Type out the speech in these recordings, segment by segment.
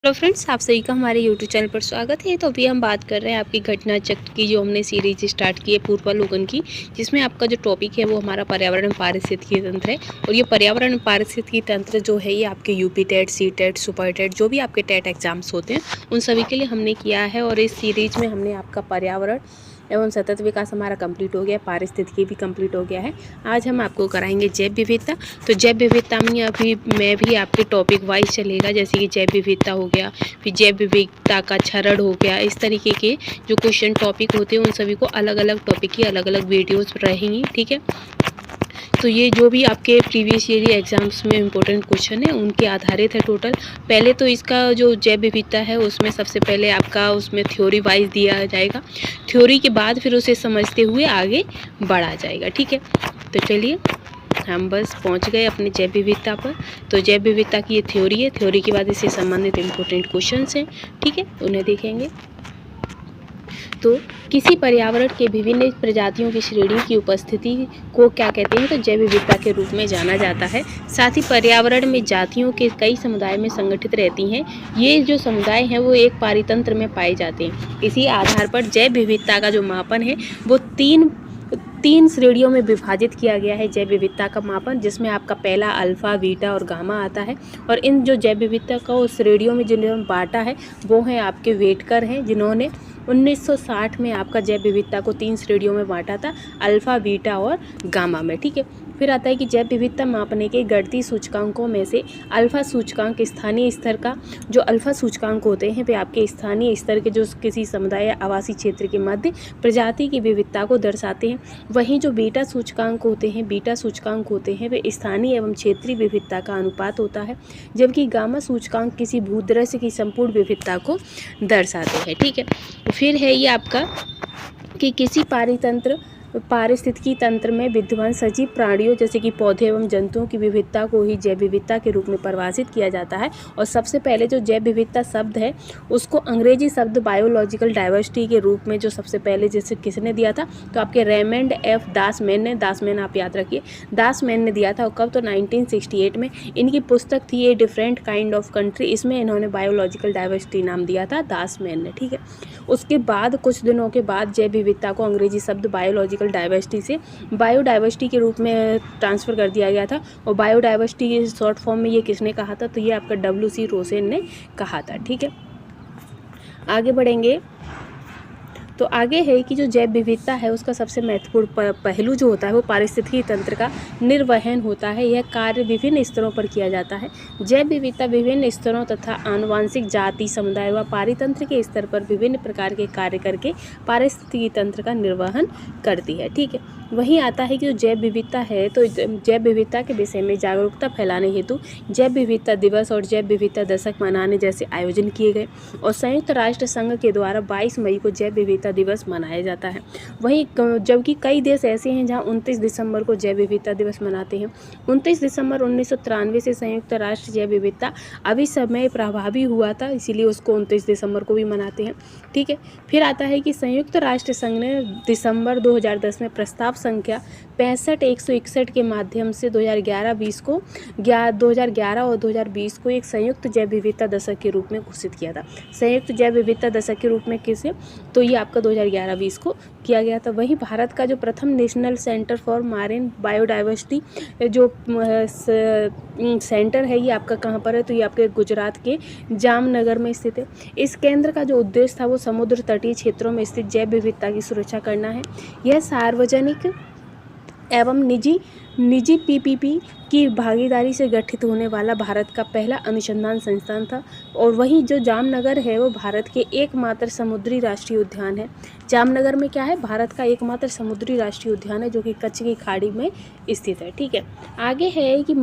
Hello friends, आप सभी का हमारे यूट्यूब चैनल पर स्वागत है। तो अभी हम बात कर रहे हैं आपकी घटना चक्र की, जो हमने सीरीज स्टार्ट की है पूर्वावलोकन की, जिसमें आपका जो टॉपिक है वो हमारा पर्यावरण पारिस्थितिकी तंत्र है। और ये पर्यावरण पारिस्थितिकी तंत्र जो है ये आपके UP TET, C TET, super TET, जो भी आपके टेट एग्जाम्स होते हैं उन सभी के लिए हमने किया है। और इस सीरीज में हमने आपका पर्यावरण एवं सतत विकास हमारा कंप्लीट हो गया, पारिस्थितिकी भी कंप्लीट हो गया है। आज हम आपको कराएंगे जैव विविधता। तो जैव विविधता में भी आपके टॉपिक वाइज चलेगा, जैसे कि जैव विविधता हो गया, फिर जैव विविधता का क्षरण हो गया। इस तरीके के जो क्वेश्चन टॉपिक होते हैं उन सभी को अलग अलग टॉपिक की अलग अलग वीडियोस रहेंगी, ठीक है। तो ये जो भी आपके प्रीवियस ईयर एग्जाम्स में इम्पोर्टेंट क्वेश्चन है उनके आधारित है टोटल। पहले तो इसका जो जैव विविधता है उसमें सबसे पहले आपका उसमें थ्योरी वाइज दिया जाएगा, थ्योरी के बाद फिर उसे समझते हुए आगे बढ़ा जाएगा, ठीक है। तो चलिए हम बस पहुंच गए अपने जैव विविधता पर। तो जैव विविधता की ये थ्योरी है, थ्योरी के बाद इससे संबंधित इम्पोर्टेंट क्वेश्चंस हैं, ठीक है, उन्हें देखेंगे। तो किसी पर्यावरण के विभिन्न प्रजातियों की श्रेणी की उपस्थिति को क्या कहते हैं? तो जैव विविधता के रूप में जाना जाता है। साथ ही पर्यावरण में जातियों के कई समुदाय में संगठित रहती हैं। ये जो समुदाय हैं वो एक पारितंत्र में पाए जाते हैं। इसी आधार पर जैव विविधता का जो मापन है वो तीन श्रेणियों में विभाजित किया गया है जैव विविधता का मापन, जिसमें आपका पहला अल्फा, बीटा और गामा आता है। और इन जो जैव विविधता को श्रेणियों में जिन्होंने बांटा है वो हैं आपके वेटकर हैं, जिन्होंने 1960 में आपका जैव विविधता को 3 श्रेणियों में बांटा था, अल्फा, बीटा और गामा में, ठीक है। फिर आता है कि जैव विविधता मापने के गणितीय सूचकांकों में से अल्फा सूचकांक स्थानीय स्तर का, जो अल्फा सूचकांक होते हैं वे आपके स्थानीय स्तर के जो किसी समुदाय या आवासीय क्षेत्र के मध्य प्रजाति की विविधता को दर्शाते हैं। वहीं जो बीटा सूचकांक होते हैं वे स्थानीय एवं क्षेत्रीय विविधता का अनुपात होता है, जबकि गामा सूचकांक किसी भूदृश्य की संपूर्ण विविधता को दर्शाते हैं, ठीक है। फिर है ये आपका कि किसी पारिस्थितिकी तंत्र में विद्यमान सजीव प्राणियों जैसे कि पौधे एवं जंतुओं की विविधता को ही जैव विविधता के रूप में परिभाषित किया जाता है। और सबसे पहले जो जैव विविधता शब्द है उसको अंग्रेजी शब्द बायोलॉजिकल डाइवर्सिटी के रूप में जो सबसे पहले जैसे किसने दिया था, तो आपके रेमंड एफ दासमैन आप याद रखिए, दासमैन ने दिया था। और कब? तो 1968 में। इनकी पुस्तक थी a different kind of country, इसमें इन्होंने बायोलॉजिकल डाइवर्सिटी नाम दिया था दासमैन ने, ठीक है। उसके बाद कुछ दिनों के बाद जैव विविधता को अंग्रेजी शब्द बायोलॉजिकल डाइवर्सिटी से बायोडाइवर्सिटी के रूप में ट्रांसफ़र कर दिया गया था। और बायोडाइवर्सिटी के शॉर्ट फॉर्म में ये किसने कहा था? तो ये आपका W.C. रोसेन ने कहा था, ठीक है। आगे बढ़ेंगे तो आगे है कि जो जैव विविधता है उसका सबसे महत्वपूर्ण पहलू जो होता है वो पारिस्थितिकी तंत्र का निर्वहन होता है। यह कार्य विभिन्न स्तरों पर किया जाता है। जैव विविधता विभिन्न स्तरों तथा आनुवांशिक जाति, समुदाय व पारितंत्र के स्तर पर विभिन्न प्रकार के कार्य करके पारिस्थितिकी तंत्र का निर्वहन करती है, ठीक है। वहीं आता है कि जो जैव विविधता है, तो जैव विविधता के विषय में जागरूकता फैलाने हेतु जैव विविधता दिवस और जैव विविधता दशक मनाने जैसे आयोजन किए गए। और संयुक्त राष्ट्र संघ के द्वारा 22 मई को जैव विविधता दिवस मनाया जाता है। वहीं जबकि कई देश ऐसे हैं जहां 29 दिसंबर को जैव विविधता दिवस मनाते हैं। 29 दिसंबर 1993 से संयुक्त राष्ट्र जैव विविधता अभी समय प्रभावी हुआ था, इसीलिए उसको 29 दिसंबर को भी मनाते हैं, ठीक है। फिर आता है कि संयुक्त राष्ट्र संघ ने दिसंबर 2010 में प्रस्ताव संख्या 65/161 के माध्यम से 2011 और 2020 को एक संयुक्त जैव विविधता दशक के रूप में घोषित किया था। संयुक्त जैव विविधता दशक के रूप में किसे? तो ये आपका 2011-20 को किया गया था। वहीं भारत का जो प्रथम national centre for marine biodiversity जो सेंटर है ये आपका कहाँ पर है? तो ये आपके गुजरात के जामनगर में स्थित है। इस केंद्र का जो उद्देश्य था वो समुद्र तटीय क्षेत्रों में स्थित जैव विविधता की सुरक्षा करना है। यह सार्वजनिक एवं निजी PPP की भागीदारी से गठित होने वाला भारत का पहला अनुसंधान संस्थान था। और वहीं जो जामनगर है वो भारत के एकमात्र समुद्री राष्ट्रीय उद्यान है। जामनगर में क्या है? भारत का एकमात्र समुद्री राष्ट्रीय उद्यान है जो कि कच्छ की खाड़ी में स्थित है, ठीक है। आगे है कि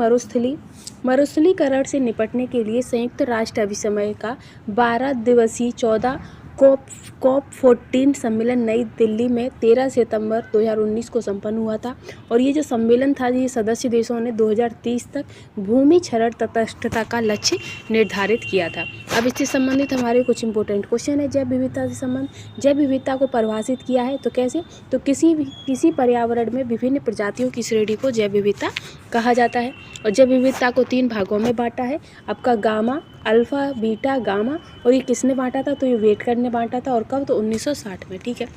मरुस्थलीकरण से निपटने के लिए संयुक्त राष्ट्र अभिसमय का 12 दिवसीय 14 COP 14 सम्मेलन नई दिल्ली में 13 सितंबर 2019 को संपन्न हुआ था। और ये जो सम्मेलन था ये सदस्य देशों ने 2030 तक भूमि क्षरण तटस्थता का लक्ष्य निर्धारित किया था। अब इससे संबंधित हमारे कुछ इंपॉर्टेंट क्वेश्चन है। जैव विविधता से संबंध, जैव विविधता को परिभाषित किया है तो कैसे? तो किसी पर्यावरण में विभिन्न प्रजातियों की श्रेणी को जैव विविधता कहा जाता है। और जैव विविधता को 3 भागों में बांटा है, आपका गामा, अल्फ़ा, बीटा, गामा। और ये किसने बांटा था? तो ये वेटकर ने बांटा था। और कब? तो 1960 में। ठीक है,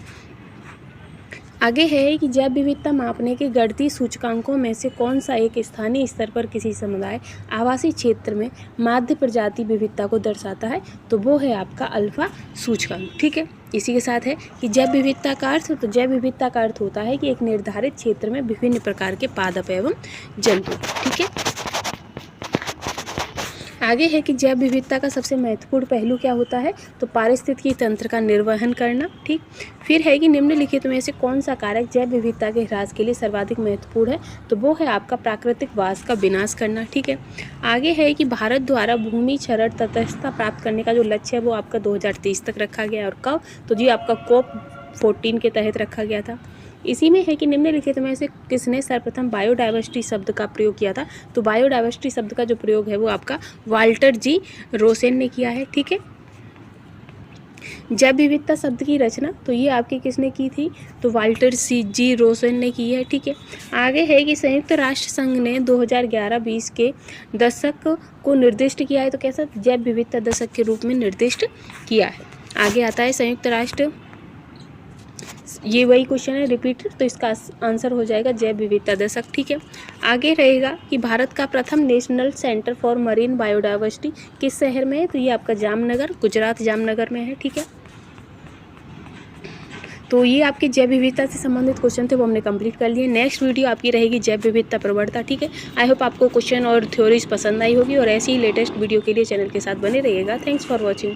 आगे है कि जैव विविधता मापने के गणितीय सूचकांकों में से कौन सा एक स्थानीय स्तर पर किसी समुदाय आवासीय क्षेत्र में माध्य प्रजाति विविधता को दर्शाता है? तो वो है आपका अल्फा सूचकांक। ठीक है, इसी के साथ है कि जैव विविधता का अर्थ, तो जैव विविधता का अर्थ होता है कि एक निर्धारित क्षेत्र में विभिन्न प्रकार के पादप एवं जंतु। ठीक है, आगे है कि जैव विविधता का सबसे महत्वपूर्ण पहलू क्या होता है? तो पारिस्थितिकी तंत्र का निर्वहन करना। ठीक, फिर है कि निम्नलिखित में से कौन सा कारक जैव विविधता के ह्रास के लिए सर्वाधिक महत्वपूर्ण है? तो वो है आपका प्राकृतिक वास का विनाश करना। ठीक है, आगे है कि भारत द्वारा भूमि क्षरण तटस्थता प्राप्त करने का जो लक्ष्य है वो आपका 2030 तक रखा गया। और कब? तो जी आपका COP14 के तहत रखा गया था। इसी में है कि निम्नलिखित में से किसने सर्वप्रथम बायोडाइवर्सिटी शब्द का प्रयोग किया था? तो बायोडाइवर्सिटी शब्द का जो प्रयोग है वो आपका वाल्टर जी रोसेन ने किया है। ठीक है, जैव विविधता शब्द की रचना, तो ये आपकी किसने की थी? तो वाल्टर जी रोसेन ने की है। ठीक है, आगे है कि संयुक्त राष्ट्र संघ ने 2011-20 के दशक को निर्दिष्ट किया है। तो कैसा? जैव विविधता दशक के रूप में निर्दिष्ट किया है। आगे आता है संयुक्त राष्ट्र, ये वही क्वेश्चन है रिपीटेड, तो इसका आंसर हो जाएगा जैव विविधता दशक। ठीक है, आगे रहेगा कि भारत का प्रथम national centre for marine biodiversity किस शहर में है? तो ये आपका जामनगर, गुजरात जामनगर में है। ठीक है, तो ये आपके जैव विविधता से संबंधित क्वेश्चन थे, वो हमने कंप्लीट कर लिए। नेक्स्ट वीडियो आपकी रहेगी जैव विविधता प्रवणता। ठीक है, आई होप आपको क्वेश्चन और थ्योरीज पसंद आई होगी, और ऐसी ही लेटेस्ट वीडियो के लिए चैनल के साथ बने रहिएगा। Thanks for watching.